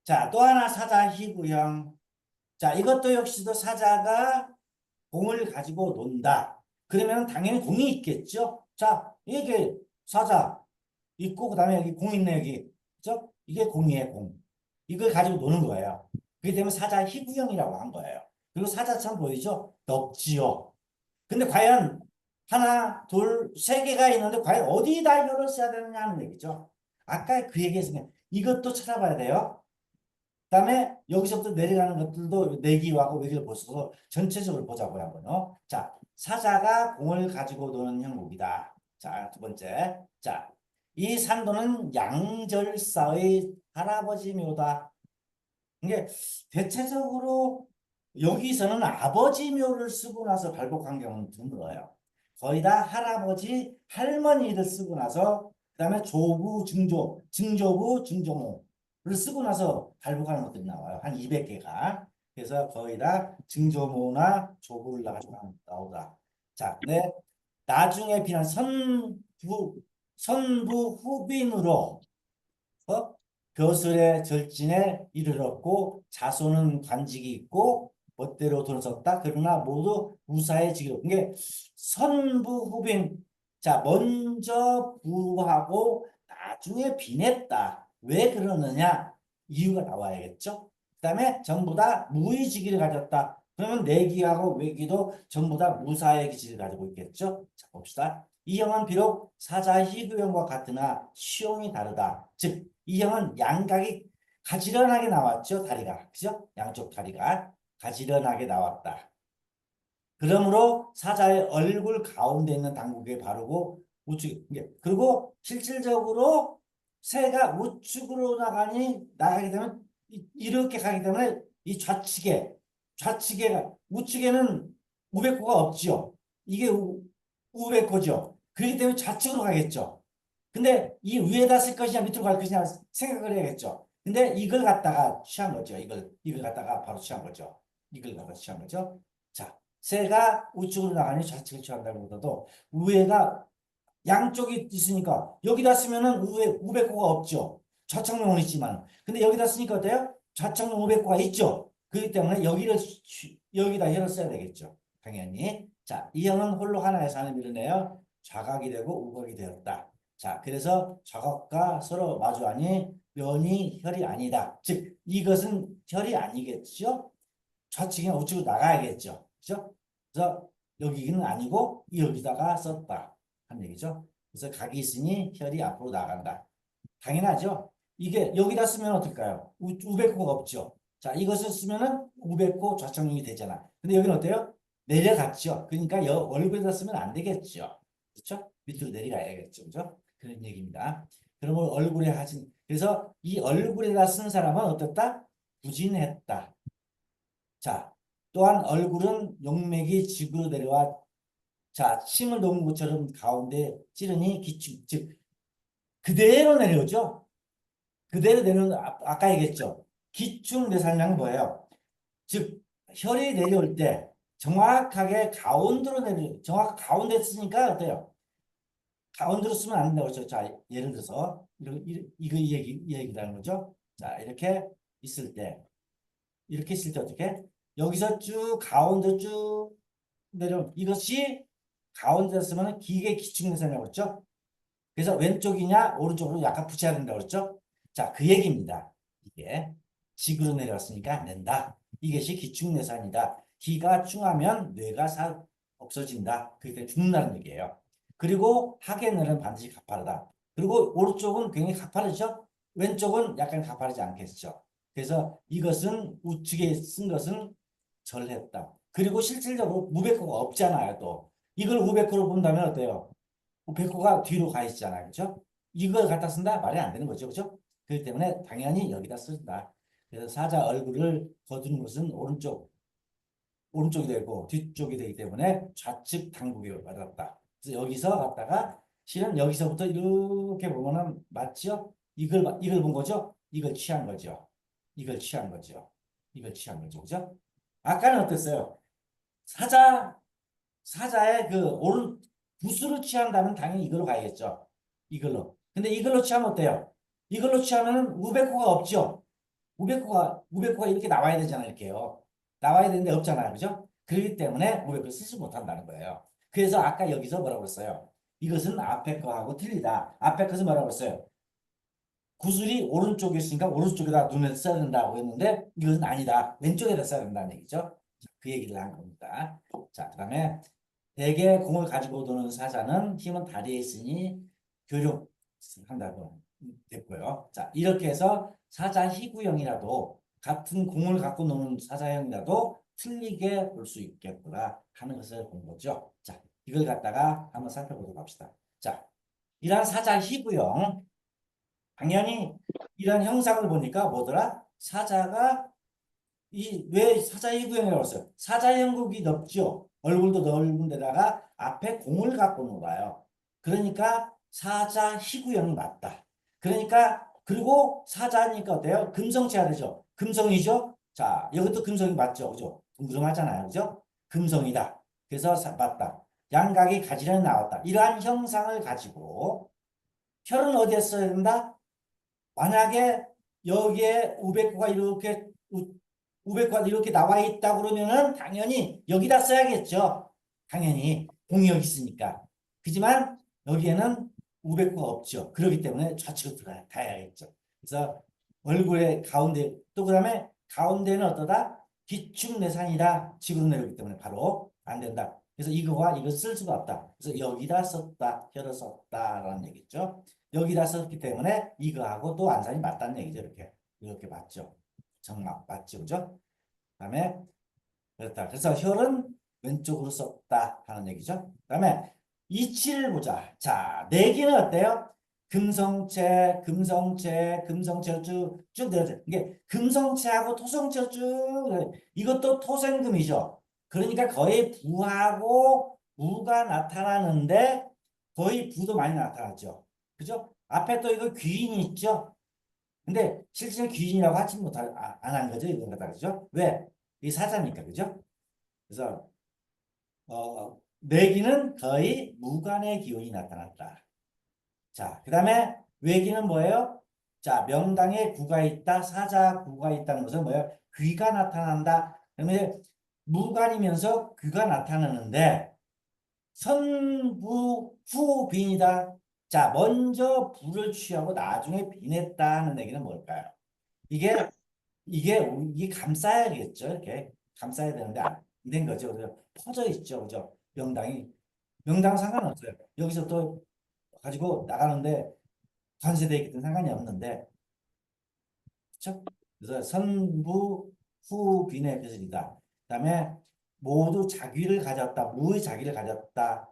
자, 또 하나 사자 희구형. 자, 이것도 역시도 사자가 공을 가지고 논다. 그러면 당연히 공이 있겠죠? 자, 이게 사자 있고, 그 다음에 여기 공 있네, 여기. 그죠? 이게 공이에요, 공. 이걸 가지고 노는 거예요. 그렇기 때문에 사자 희구형이라고 한 거예요. 그리고 사자처럼 보이죠? 넓지요. 근데 과연 하나, 둘, 세 개가 있는데 과연 어디다 이거를 써야 되느냐 하는 얘기죠. 아까 그 얘기했으니까 이것도 찾아봐야 돼요. 그다음에 여기서부터 내려가는 것들도 내기하고 외기를 보셔서 전체적으로 보자고요 한번요. 자, 사자가 공을 가지고 노는 형국이다. 자, 두 번째. 자, 이 산도는 양절사의 할아버지 묘다. 이게 대체적으로 여기서는 아버지 묘를 쓰고 나서 발복한 경우는 드물어요. 거의 다 할아버지, 할머니를 쓰고 나서 그다음에 조부, 증조, 증조부, 증조모를 쓰고 나서 발복하는 것들이 나와요. 한 200개가. 그래서 거의 다 증조모나 조부를 가지고 나오다. 자, 근데 나중에 비난 선부 후빈으로 벼슬의 절진에 이르렀고 자손은 관직이 있고 멋대로 돈을 썼다. 그러나 모두 무사의 직위로. 이게 선부 후빈. 자, 먼저 부하고 나중에 빈했다. 왜 그러느냐? 이유가 나와야겠죠. 그다음에 전부 다 무의지기를 가졌다. 그러면 내기하고 외기도 전부 다 무사의 기질을 가지고 있겠죠. 자, 봅시다. 이 형은 비록 사자 희귀형과 같으나 시형이 다르다. 즉, 이 형은 양각이 가지런하게 나왔죠. 다리가. 그죠? 양쪽 다리가 가지런하게 나왔다. 그러므로 사자의 얼굴 가운데 있는 당국에 바르고 우측. 그리고 실질적으로 새가 우측으로 나가게 되면 이렇게 가기 때문에 이 좌측에가 우측에는 우백호가 없지요. 이게 우백호죠. 그렇기 때문에 좌측으로 가겠죠. 근데 이 위에다 쓸 것이냐 밑으로 갈 것이냐 생각을 해야겠죠. 근데 이걸 갖다가 취한 거죠. 이걸 갖다가 바로 취한 거죠. 이걸 갖다가 취한 거죠. 자, 새가 우측으로 나가니 좌측을 취한다는 것보다도 위에가 양쪽이 있으니까 여기다 쓰면은 우백호가 없죠. 좌측면은 있지만. 근데 여기다 쓰니까 어때요? 좌측면 우백호가 있죠. 그렇기 때문에 여기다 혀를 써야 되겠죠. 당연히. 자, 이 형은 홀로 하나의 산을 밀어내어 좌각이 되고 우각이 되었다. 자, 그래서 좌각과 서로 마주하니 면이 혈이 아니다. 즉, 이것은 혈이 아니겠죠? 좌측이나 우측으로 나가야겠죠. 그죠? 그래서 여기는 아니고 여기다가 썼다. 한 얘기죠. 그래서 각이 있으니 혈이 앞으로 나간다. 당연하죠. 이게 여기다 쓰면 어떨까요? 우백호가 없죠. 자, 이것을 쓰면은 우백호 좌청용이 되잖아. 근데 여기는 어때요? 내려갔죠. 그러니까 얼굴에다 쓰면 안 되겠죠. 그렇죠? 밑으로 내려가야겠죠. 그죠? 그런 얘기입니다. 그러면 얼굴에 하진, 그래서 이 얼굴에다 쓴 사람은 어떻다? 부진했다. 자, 또한 얼굴은 용맥이 직으로 내려와 자, 침을 놓은 것처럼 가운데 찌르니 기축, 즉 그대로 내려오죠. 그대로 내려오는 아까 얘기했죠. 기축내산량은 뭐예요? 즉 혈이 내려올 때 정확하게 가운데로 정확 가운데 쓰니까 어때요? 가운데로 쓰면 안 된다고 했죠. 자, 예를 들어서 이거 이 얘기라는 거죠. 자, 이렇게 있을 때 어떻게? 여기서 쭉 가운데 쭉 내려 이것이 가운데 쓰면 기계 기축내산이라고 했죠. 그래서 왼쪽이냐 오른쪽으로 약간 붙여야 된다고 그랬죠. 자, 그 얘기입니다. 이게 직으로 내려왔으니까 안 된다. 이것이 기축내산이다. 기가 충하면 뇌가 없어진다. 그러니까 죽는다는 얘기예요. 그리고 하계ner은 반드시 가파르다. 그리고 오른쪽은 굉장히 가파르죠. 왼쪽은 약간 가파르지 않겠죠. 그래서 이것은 우측에 쓴 것은 절했다. 그리고 실질적으로 무백호가 없잖아요. 또 이걸 우백호로 본다면 어때요? 백호가 뒤로 가 있잖아요. 그렇죠? 이걸 갖다 쓴다? 말이 안 되는 거죠. 그렇죠? 그렇기 때문에 당연히 여기다 쓴다. 그래서 사자 얼굴을 거두는 것은 오른쪽이 되고 뒤쪽이 되기 때문에 좌측 당국을 받았다. 그래서 여기서 갖다가 실은 여기서부터 이렇게 보면은 맞죠? 이걸 본 거죠? 이걸 취한 거죠. 이걸 취한 거죠. 이걸 취한 거죠. 그죠? 아까는 어땠어요? 사자 사자의 그 오른 부수를 취한다면 당연히 이걸로 가야겠죠. 이걸로. 근데 이걸로 취하면 어때요? 이걸로 취하면 우백호가 없죠. 우베코가 이렇게 나와야 되잖아요. 이렇게요. 나와야 되는데 없잖아요. 그죠? 그렇기 때문에 우베코를 쓰지 못한다는 거예요. 그래서 아까 여기서 뭐라고 했어요? 이것은 앞에 거하고 틀리다. 앞에 것은 뭐라고 했어요? 구슬이 오른쪽에 있으니까 오른쪽에다 눈을 써야 된다고 했는데 이것은 아니다. 왼쪽에다 써야 된다는 얘기죠. 자, 그 얘기를 한 겁니다. 자, 그다음에 대개 공을 가지고 도는 사자는 힘은 다리에 있으니 교육한다고 됐고요. 자, 이렇게 해서 사자 희구형이라도 같은 공을 갖고 노는 사자형이라도 틀리게 볼 수 있겠구나 하는 것을 본 거죠. 자, 이걸 갖다가 한번 살펴보도록 합시다. 자, 이러한 사자 희구형 당연히 이런 형상을 보니까 뭐더라? 사자가 이 왜 사자 희구형이라고 했어요? 사자 형국이 넓죠. 얼굴도 넓은 데다가 앞에 공을 갖고 놀아요. 그러니까 사자 희구형이 맞다. 그러니까 그리고 사자니까 어때요? 금성체가 되죠. 금성이죠. 자, 이것도 금성이 맞죠. 그죠? 금성하잖아요. 그죠? 금성이다. 그래서 맞다. 양각이 가지런히 나왔다. 이러한 형상을 가지고 혈은 어디에 써야 된다? 만약에 여기에 우베코가 이렇게 우베코가 이렇게 나와 있다 그러면은 당연히 여기다 써야겠죠. 당연히 공이 여기 있으니까. 그지만 여기에는 우베코가 없죠. 그렇기 때문에 좌측으로 가야겠죠. 그래서 얼굴의 가운데 또 그다음에 가운데는 어떠다? 기축내산이다. 지구로 내려오기 때문에 바로 안 된다. 그래서 이거와 이거 쓸 수가 없다. 그래서 여기다 썼다, 혀를 썼다라는 얘기죠. 여기다 썼기 때문에 이거하고 또 안산이 맞다는 얘기죠. 이렇게 맞죠. 정말 맞죠, 그죠? 그다음에 그렇다. 그래서 혈은 왼쪽으로 썼다 하는 얘기죠. 그다음에 이치를 보자. 자, 내기는 어때요? 금성체 쭉 내려져. 이게 금성체하고 토성체 쭉 이것도 토생금이죠. 그러니까 거의 부하고 무가 나타나는데 거의 부도 많이 나타났죠. 그죠? 앞에 또 이거 귀인이 있죠. 근데 실제로 귀인이라고 하지 못할 안 한 거죠. 이건 갖다 그죠? 왜? 이 사자니까 그죠? 그래서 내기는 거의 무관의 기운이 나타났다. 자, 그다음에 외기는 뭐예요? 자, 명당에 구가 있다, 사자 구가 있다는 것은 뭐예요? 귀가 나타난다. 그러면 무관이면서 귀가 나타나는데 선부 후빈이다. 자, 먼저 부를 취하고 나중에 빈했다는 얘기는 뭘까요? 이게 이게 감싸야겠죠. 이렇게 감싸야 되는데 안 된 거죠. 그래서 퍼져 있죠. 그죠? 명당 상관없어요. 여기서 또 가지고 나가는데 관세대 있기 때문에 상관이 없는데 그렇죠? 그래서 선부 후빈의 표절이다. 그다음에 모두 자기를 가졌다. 무의 자기를 가졌다.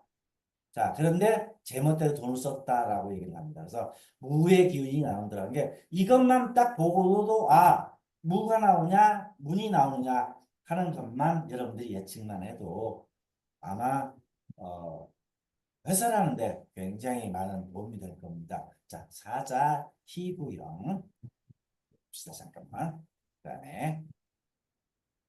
자, 그런데 제멋대로 돈을 썼다라고 얘기를 합니다. 그래서 무의 기운이 나오더라는 게 이것만 딱 보고도 무가 나오냐, 문이 나오느냐 하는 것만 여러분들이 예측만 해도 아마 어, 해설하는데 굉장히 많은 도움이 될 겁니다. 자, 사자, 희구형 봅시다. 잠깐만. 그다음에